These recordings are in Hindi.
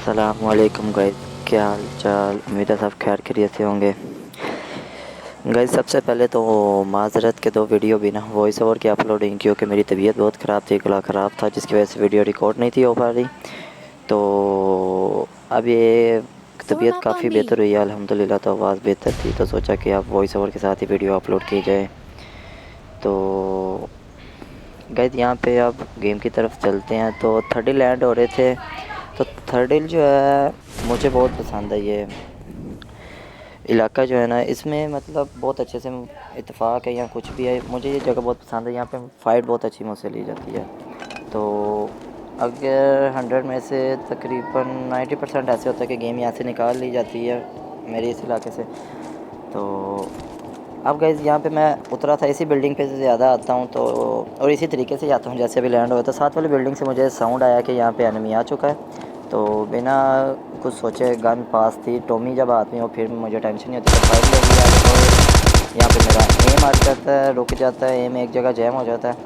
अस्सलामुअलैकुम गाइस, क्या हाल चाल। उम्मीद है सब खैर खैरियत से होंगे। गाइस सबसे पहले तो माज़रत के 2 वीडियो भी ना वॉइस ओवर की अपलोडिंग, क्योंकि मेरी तबीयत बहुत ख़राब थी, गला ख़राब था, जिसकी वजह से वीडियो रिकॉर्ड नहीं थी हो पा रही। तो अब ये तबीयत काफ़ी बेहतर हुई है अल्हम्दुलिल्लाह, तो आवाज़ बेहतर थी, तो सोचा कि अब वॉइस ओवर के साथ ही वीडियो अपलोड की जाए। तो गाइस यहाँ पे अब गेम की तरफ चलते हैं। तो थर्ड लैंड हो रहे थे। तो थर्ड हिल जो है मुझे बहुत पसंद है। ये इलाका जो है ना, इसमें मतलब बहुत अच्छे से इत्तेफाक है या कुछ भी है, मुझे ये जगह बहुत पसंद है। यहाँ पे फ़ाइट बहुत अच्छी मुझसे ली जाती है। तो अगर 100 में से तकरीबन 90% ऐसे होता है कि गेम यहाँ से निकाल ली जाती है मेरे इस इलाके से। तो अब गाइज़ यहाँ पे मैं उतरा था, इसी बिल्डिंग पे से ज़्यादा आता हूँ तो, और इसी तरीके से जाता हूँ जैसे अभी लैंड हुआ था। साथ वाली बिल्डिंग से मुझे साउंड आया कि यहाँ पे एनिमी आ चुका है। तो बिना कुछ सोचे गन पास थी, टॉमी जब आदमी हो फिर मुझे टेंशन नहीं होती, तो फाइट ले लिया। और यहाँ पे मेरा एम अट जाता है, रुक जाता है, एम एक जगह जैम हो जाता है,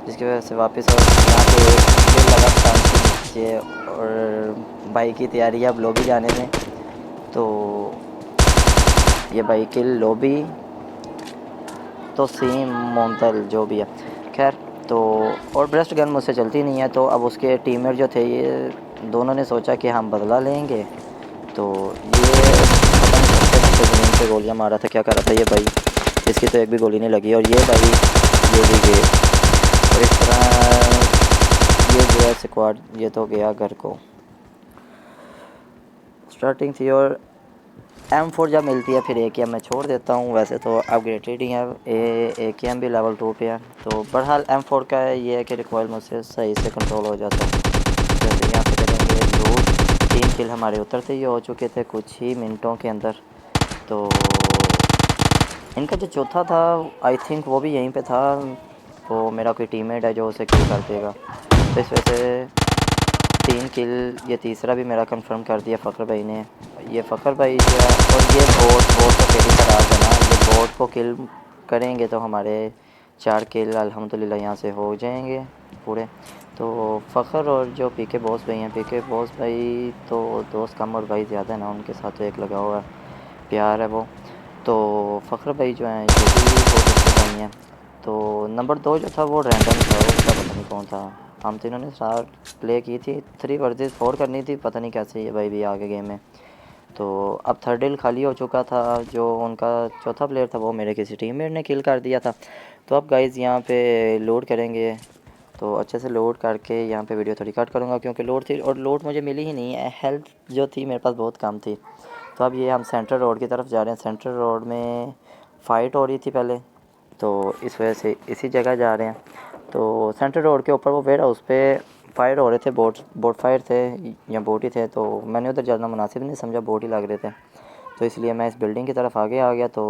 जिसकी वजह से वापस और यहाँ पे एक दिल लगा शाम के नीचे। और भाई की तैयारी है अब लॉबी जाने में। तो ये भाई की लॉबी तो सेम मोंतल जो भी है, खैर। तो और ब्रेस्ट गन मुझसे चलती नहीं है, तो अब उसके टीममेट जो थे ये दोनों ने सोचा कि हम बदला लेंगे। तो ये पता नहीं कब से मुझसे ज़मीन पे गोलियां मार रहा था, क्या कर रहा था ये भाई, इसकी तो एक भी गोली नहीं लगी। और ये भाई ये भी गए। और इस तरह ये जो है स्क्वाड ये तो गया घर को। स्टार्टिंग थी और M4 जब मिलती है फिर AKM मैं छोड़ देता हूँ। वैसे तो अपग्रेडेड ही है, AKM भी लेवल 2 पे है। तो बहरहाल M4 का ये है कि रिकॉइल मुझसे सही से कंट्रोल हो जाता है। जैसे यहाँ पे करेंगे लूट, 3 किल हमारे उतरते ही हो चुके थे कुछ ही मिनटों के अंदर। तो इनका जो चौथा था आई थिंक वो भी यहीं पे था। वो मेरा कोई टीममेट है जो उसे किल कर देगा। तो इस वजह से 3 किल, ये तीसरा भी मेरा कंफर्म कर दिया फ़खर भाई ने। ये फ़खर भाई जो है, और ये बोट तो पहली खराब है ना, ये बोट को किल करेंगे तो हमारे 4 किल अल्हम्दुलिल्लाह यहाँ से हो जाएंगे पूरे। तो फ़खर और जो पीके बॉस भाई हैं, पीके बॉस भाई तो दोस्त कम और भाई ज़्यादा है ना, उनके साथ तो एक लगा हुआ प्यार है वो। तो फ़खर भाई जो हैं ये भी बहुत अच्छे भाई हैं। तो नंबर 2 जो था वो रैंडम था, उसका पता नहीं कौन था। हम तीनों ने स्टार प्ले की थी, 3 वर्सेस 4 करनी थी, पता नहीं कैसे ये भाई भी आ गए गेम में। तो अब थर्ड हिल खाली हो चुका था, जो उनका चौथा प्लेयर था वो मेरे किसी टीममेट ने किल कर दिया था। तो अब गाइज़ यहाँ पे लोड करेंगे। तो अच्छे से लोड करके यहाँ पे वीडियो थोड़ी कट करूँगा, क्योंकि लोड थी और लोड मुझे मिली ही नहीं है, हेल्थ जो थी मेरे पास बहुत कम थी। तो अब ये हम सेंट्रल रोड की तरफ जा रहे हैं। सेंट्रल रोड में फ़ाइट हो रही थी पहले, तो इस वजह से इसी जगह जा रहे हैं। तो सेंट्रल रोड के ऊपर वो वेयर हाउस पे फायर हो रहे थे, बोट बोट फायर थे या बोट ही थे। तो मैंने उधर जाना मुनासिब नहीं समझा, बोट ही लग रहे थे, तो इसलिए मैं इस बिल्डिंग की तरफ आगे आ गया। तो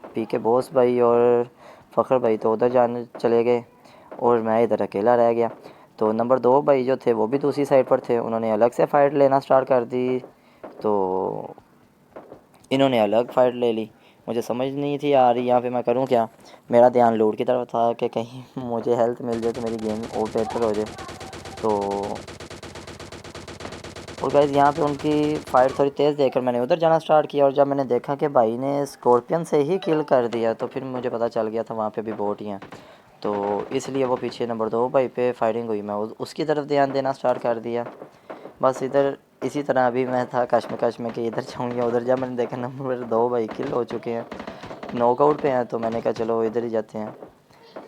पीके बॉस भाई और फ़खर भाई तो उधर जाने चले गए और मैं इधर अकेला रह गया। तो नंबर 2 भाई जो थे वो भी दूसरी साइड पर थे, उन्होंने अलग से फ़ाइट लेना स्टार्ट कर दी। तो इन्होंने अलग फ़ाइट ले ली, मुझे समझ नहीं थी आ रही यहाँ पे मैं करूँ क्या। मेरा ध्यान लूट की तरफ था कि कहीं मुझे हेल्थ मिल जाए तो मेरी गेम और बेहतर हो जाए। तो और गाइस यहाँ पे उनकी फ़ाइट थोड़ी तेज़ देखकर मैंने उधर जाना स्टार्ट किया, और जब मैंने देखा कि भाई ने स्कॉर्पियन से ही किल कर दिया तो फिर मुझे पता चल गया था वहाँ पे भी बोट ही हैं। तो इसलिए वो पीछे नंबर 2 भाई पे फायरिंग हुई, मैं उसकी तरफ ध्यान देना स्टार्ट कर दिया। बस इधर इसी तरह अभी मैं था कश्मकश में कि इधर जाऊँ या उधर जा। मैंने देखा नंबर 2 भाई किल हो चुके हैं, नॉकआउट पे हैं, तो मैंने कहा चलो इधर ही जाते हैं।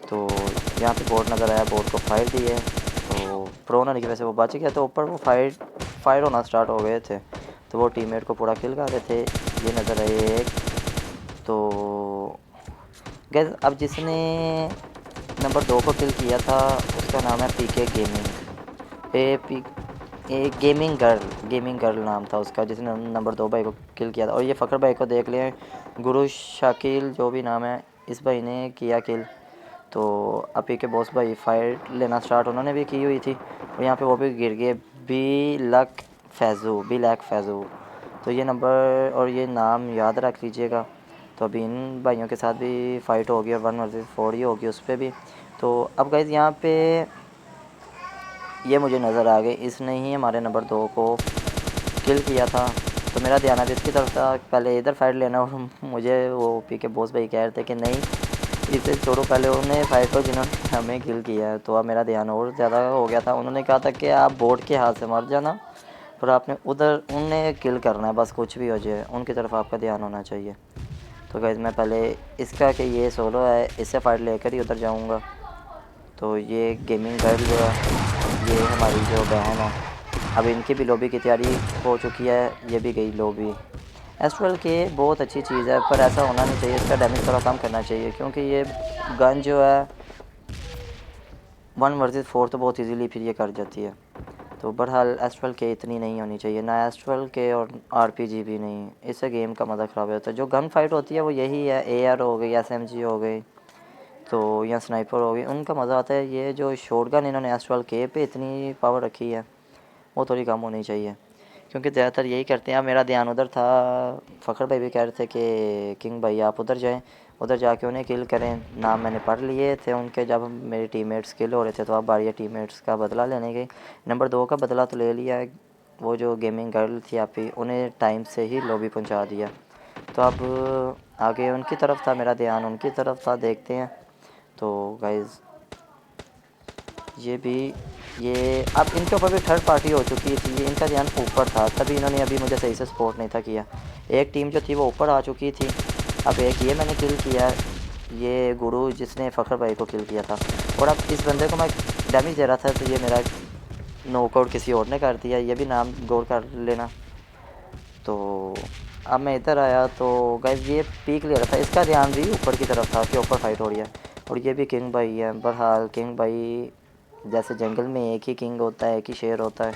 तो यहाँ पे बोट नज़र आया, बोट को फायर दिए, तो प्रो होने की वजह से वो बच गया। तो ऊपर वो फायर होना स्टार्ट हो गए थे, तो वो टीममेट को पूरा किल कर रहे थे, ये नज़र आए एक। तो गैस अब जिसने नंबर 2 को किल किया था उसका नाम है पीके गेमिंग, ए गेमिंग गर्ल नाम था उसका, जिसने नंबर 2 भाई को किल किया था। और ये फ़खर भाई को देख लें, गुरु शाकिल जो भी नाम है, इस भाई ने किया किल। तो अपी के बॉस भाई फाइट लेना स्टार्ट उन्होंने भी की हुई थी, और यहाँ पे वो भी गिर गए, बी लैक फैज़ू। तो ये नंबर और ये नाम याद रख लीजिएगा। तो अभी इन भाइयों के साथ भी फ़ाइट होगी और 1 वर्सेस 4 ही होगी उस पर भी। तो अब गाइज़ यहाँ पे ये मुझे नज़र आ गई, इसने ही हमारे नंबर 2 को किल किया था। तो मेरा ध्यान अभी इसकी तरफ था, पहले इधर फाइट लेना, और मुझे वो पी के बॉस भाई कह रहे थे कि नहीं इसे छोड़ो, पहले उन्हें फाइट लो जिन्होंने हमें किल किया है। तो अब मेरा ध्यान और ज़्यादा हो गया था। उन्होंने कहा था कि आप बोर्ड के हाथ से मर जाना, पर आपने उधर उन्हें किल करना है, बस कुछ भी हो जाए उनकी तरफ आपका ध्यान होना चाहिए। तो गाइस मैं पहले इसका कि ये सोलो है, इससे फाइट लेकर ही उधर जाऊंगा। तो ये गेमिंग गर्ल जो है, ये हमारी जो बहन है, अब इनकी भी लॉबी की तैयारी हो चुकी है, ये भी गई लॉबी। एस्ट्रल के बहुत अच्छी चीज़ है, पर ऐसा होना नहीं चाहिए, इसका डैमेज थोड़ा कम करना चाहिए, क्योंकि ये गन जो है 1 वर्सेस 4 तो बहुत इजीली फिर ये कर जाती है। तो बहरहाल एस्ट्रल के इतनी नहीं होनी चाहिए, ना एस्ट्रल के और आरपीजी भी नहीं, इससे गेम का मज़ा ख़राब होता है। जो गन फाइट होती है वो यही है, एआर हो गई, एसएमजी हो गई, तो या स्नाइपर हो गई, उनका मज़ा आता है। ये जो शॉटगन इन्होंने एस्ट्रल के पे इतनी पावर रखी है, वो थोड़ी कम होनी चाहिए, क्योंकि ज़्यादातर यही करते हैं। अब मेरा ध्यान उधर था, फ़खर भाई भी कह रहे थे कि किंग भाई आप उधर जाएं, उधर जाके उन्हें किल करें। नाम मैंने पढ़ लिए थे उनके, जब मेरे टीममेट्स किल हो रहे थे, तो अब बारी है टीममेट्स का बदला लेने की। नंबर 2 का बदला तो ले लिया है, वो जो गेमिंग गर्ल थी आप ही, उन्हें टाइम से ही लॉबी पहुंचा दिया। तो अब आगे उनकी तरफ था, मेरा ध्यान उनकी तरफ था, देखते हैं। तो गाइज़ ये भी, ये अब इनके ऊपर भी थर्ड पार्टी हो चुकी थी, ये इनका ध्यान ऊपर था, तभी इन्होंने अभी मुझे सही से सपोर्ट नहीं था किया। एक टीम जो थी वो ऊपर आ चुकी थी, अब एक ये मैंने किल किया, ये गुरु जिसने फ़खर भाई को किल किया था। और अब इस बंदे को मैं डैमेज दे रहा था, तो ये मेरा नॉकआउट किसी और ने कर दिया, ये भी नाम गौर कर लेना। तो अब मैं इधर आया तो गाइस ये पीक ले रहा था, इसका ध्यान भी ऊपर की तरफ था कि ऊपर फाइट हो रही है। और ये भी किंग भाई है, बहरहाल किंग भाई जैसे जंगल में एक ही किंग होता है, एक ही शेर होता है,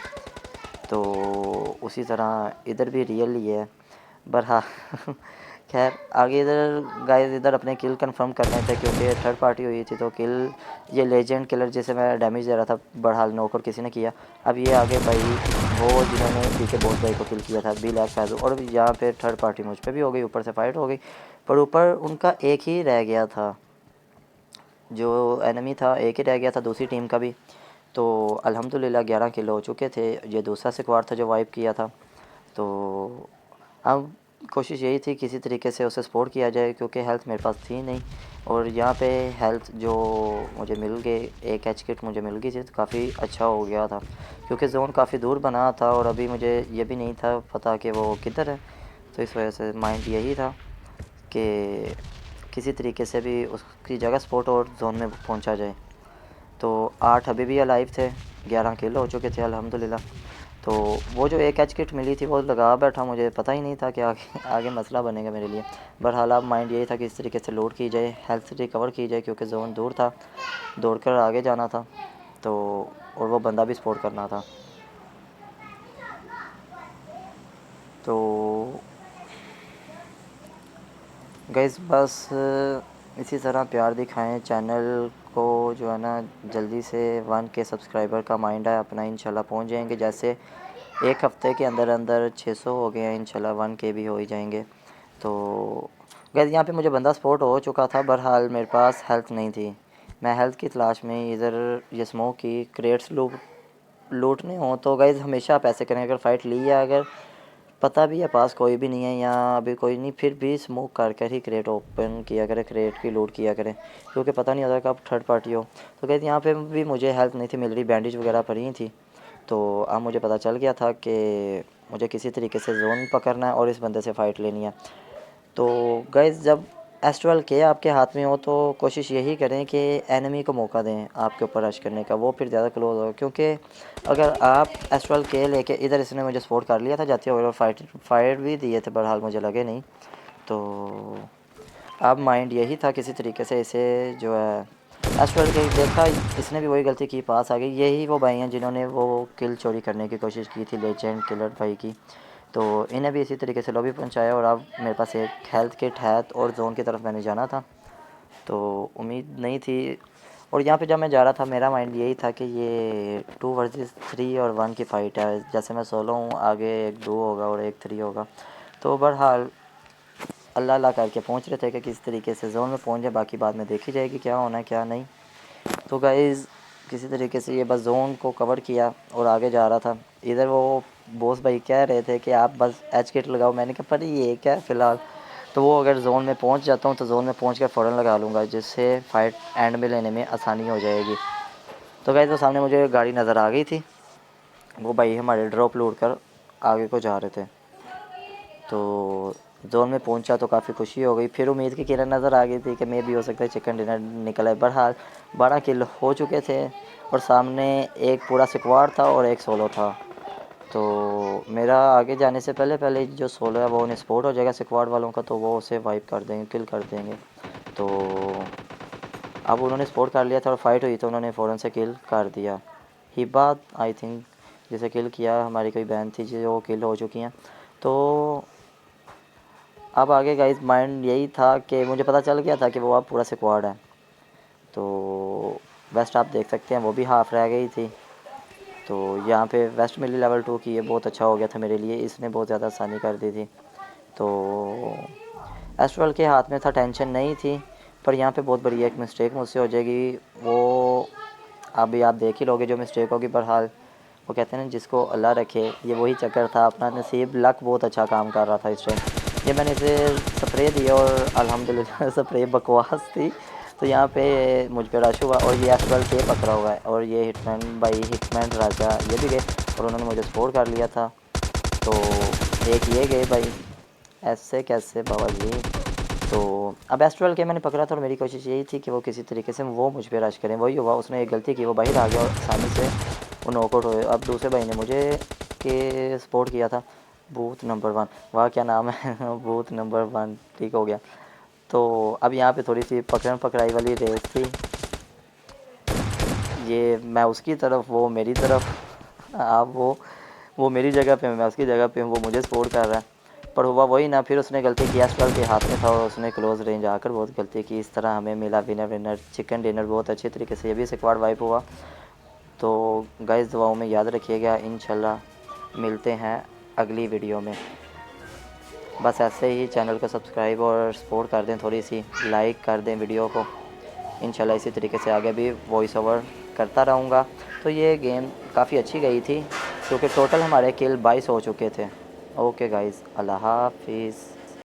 तो उसी तरह इधर भी रियल ही है। बहरहाल खैर आगे इधर गाइस इधर अपने किल कंफर्म करने थे, क्योंकि थर्ड पार्टी हुई थी, तो किल ये लेजेंड किलर जिसे मैं डैमेज दे रहा था, बहरहाल नॉक और किसी ने किया। अब ये आगे भाई वो जिन्होंने पीके बॉस भाई को किल किया था, बी लैक फैजू, और यहाँ पे थर्ड पार्टी मुझ पे भी हो गई, ऊपर से फाइट हो गई, पर ऊपर उनका एक ही रह गया था, जो एनिमी था एक ही रह गया था दूसरी टीम का भी। तो अल्हम्दुलिल्लाह 11 किल हो चुके थे, ये दूसरा स्क्वाड था जो वाइप किया था। तो अब कोशिश यही थी किसी तरीके से उसे सपोर्ट किया जाए, क्योंकि हेल्थ मेरे पास थी नहीं, और यहाँ पे हेल्थ जो मुझे मिल गए, एक एच किट मुझे मिल गई थी, तो काफ़ी अच्छा हो गया था, क्योंकि जोन काफ़ी दूर बना था और अभी मुझे ये भी नहीं था पता कि वो किधर है। तो इस वजह से माइंड यही था कि किसी तरीके से भी उसकी जगह स्पॉट और जोन में पहुंचा जाए। तो 8 अभी भी अलाइव थे, 11 किल हो चुके थे अल्हम्दुलिल्लाह। तो वो जो एक एच किट मिली थी वो लगा बैठा, मुझे पता ही नहीं था कि आगे आगे मसला बनेगा मेरे लिए। बहरहाल अब माइंड यही था कि इस तरीके से लोड की जाए, हेल्थ रिकवर की जाए, क्योंकि जोन दूर था, दौड़ कर आगे जाना था, तो और वो बंदा भी सपोर्ट करना था। तो गाइस बस इसी तरह प्यार दिखाएं चैनल को, जो है ना जल्दी से 1K सब्सक्राइबर का माइंड है अपना, इंशाल्लाह पहुंच जाएंगे। जैसे एक हफ़्ते के अंदर अंदर 600 हो गए हैं, इंशाल्लाह 1K भी हो ही जाएंगे। तो गाइस यहाँ पे मुझे बंदा सपोर्ट हो चुका था, बहरहाल मेरे पास हेल्थ नहीं थी, मैं हेल्थ की तलाश में इधर ये स्मोक की क्रेट्स लूटने हों। तो गाइस हमेशा आप ऐसे करें, अगर फ़ाइट ली है, अगर पता भी है पास कोई भी नहीं है या अभी कोई नहीं, फिर भी स्मोक कर कर ही क्रेट ओपन किया करें, क्रेट की लूट किया करें, क्योंकि पता नहीं होता कब थर्ड पार्टी हो। तो कहते यहाँ पे भी मुझे हेल्प नहीं थी मिल रही, बैंडेज वगैरह पड़ी थी। तो अब मुझे पता चल गया था कि मुझे किसी तरीके से जोन पकड़ना है और इस बंदे से फ़ाइट लेनी है। तो गाइस जब एस्ट्रल के आपके हाथ में हो, तो कोशिश यही करें कि एनिमी को मौका दें आपके ऊपर रश करने का, वो फिर ज़्यादा क्लोज हो, क्योंकि अगर आप एस्ट्रल के लेके इधर, इसने मुझे सपोर्ट कर लिया था जाते हुए और फाइट भी दिए थे, बहरहाल मुझे लगे नहीं। तो अब माइंड यही था किसी तरीके से इसे जो है एस्ट्रल के देखा, इसने भी वही गलती की, पास आ गई। यही वो भाई हैं जिन्होंने वो किल चोरी करने की कोशिश की थी लेजेंड किलर भाई की, तो इन्हें भी इसी तरीके से लॉबी पहुंचाया। और अब मेरे पास एक हेल्थ किट है और जोन की तरफ मैंने जाना था, तो उम्मीद नहीं थी। और यहाँ पे जब मैं जा रहा था, मेरा माइंड यही था कि ये 2 वर्सेस 3 और 1 की फ़ाइट है, जैसे मैं सोलो हूँ, आगे एक 2 होगा और एक 3 होगा। तो बहरहाल अल्लाह अल्लाह करके पहुँच रहे थे कि किस तरीके से जोन में पहुँच जाए, बाकी बाद में देखी जाएगी क्या होना है क्या नहीं। तो गाइज़ किसी तरीके से ये बस जोन को कवर किया और आगे जा रहा था। इधर वो बॉस भाई कह रहे थे कि आप बस एच किट लगाओ, मैंने कहा पर ये क्या है फ़िलहाल। तो वो अगर जोन में पहुंच जाता हूं तो जोन में पहुंच कर फ़ौरन लगा लूँगा, जिससे फ़ाइट एंड में लेने में आसानी हो जाएगी। तो गाइस वो सामने मुझे गाड़ी नज़र आ गई थी, वो भाई हमारे ड्रॉप लूट कर आगे को जा रहे थे। तो जोन में पहुंचा तो काफ़ी खुशी हो गई। फिर उम्मीद की किरण नज़र आ गई थी कि मैं भी हो सकता है चिकन डिनर निकला है। बहरहाल 12 किल हो चुके थे और सामने एक पूरा स्क्वाड था और एक सोलो था। तो मेरा आगे जाने से पहले पहले जो सोलो है वो उन्हें स्पॉट हो जाएगा स्क्वाड वालों का, तो वो उसे वाइप कर देंगे, किल कर देंगे। तो अब उन्होंने स्पॉट कर लिया था और फाइट हुई तो उन्होंने फ़ौरन से किल कर दिया। हिबा आई थिंक जिसे किल किया, हमारी कोई बहन थी जो किल हो चुकी हैं। तो अब आगे गाइस माइंड यही था कि मुझे पता चल गया था कि वो अब पूरा स्क्वाड है। तो वेस्ट आप देख सकते हैं वो भी हाफ़ रह गई थी। तो यहाँ पे वेस्ट मिली लेवल 2 की, ये बहुत अच्छा हो गया था मेरे लिए, इसने बहुत ज़्यादा आसानी कर दी थी। तो एस्ट्रल के हाथ में था, टेंशन नहीं थी, पर यहाँ पे बहुत बड़ी एक मिस्टेक मुझसे हो जाएगी, वो अभी आप देख ही लोगे जो मिस्टेक होगी। बहरहाल वो कहते हैं ना जिसको अल्लाह रखे, ये वही चक्कर था, अपना नसीब लक बहुत अच्छा काम कर रहा था इस टाइम। ये मैंने इसे स्प्रे दिया और अल्हम्दुलिल्लाह स्प्रे बकवास थी, तो यहाँ पे मुझ पे रश हुआ और ये एस्ट्रल के पकड़ा हुआ है और ये हिटमैन भाई हिटमैन राजा ये भी गए और उन्होंने मुझे स्पोर्ट कर लिया था। तो एक ये गए भाई, ऐसे कैसे बाबा जी। तो अब एस्ट्रल के मैंने पकड़ा था और मेरी कोशिश यही थी कि वो किसी तरीके से वो मुझ पे रश करें, वही हुआ, उसने एक गलती की, वो बाहर आ गया और आसानी से वो नॉकआउट हुए। अब दूसरे भाई ने मुझे के सपोर्ट किया था, बूथ नंबर 1, वाह क्या नाम है बूथ नंबर 1, ठीक हो गया। तो अब यहाँ पे थोड़ी सी पकड़न पकड़ाई वाली रेस थी, ये मैं उसकी तरफ वो मेरी तरफ, अब वो मेरी जगह पे मैं उसकी जगह पे हूँ, वो मुझे सपोर्ट कर रहा है, पर हुआ वही ना। फिर उसने गलती की, एस्ट्रल के हाथ में था और उसने क्लोज रेंज आकर बहुत गलती की। इस तरह हमें मिला विनर विनर चिकन डिनर, बहुत अच्छे तरीके से ये भी स्क्वाड वाइप हुआ। तो गाइस दुआओं में याद रखिएगा, इंशाल्लाह मिलते हैं अगली वीडियो में। बस ऐसे ही चैनल को सब्सक्राइब और सपोर्ट कर दें, थोड़ी सी लाइक कर दें वीडियो को। इंशाल्लाह इसी तरीके से आगे भी वॉइस ओवर करता रहूँगा। तो ये गेम काफ़ी अच्छी गई थी क्योंकि टोटल हमारे किल 22 हो चुके थे। ओके गाइस, अल्लाह हाफिज़।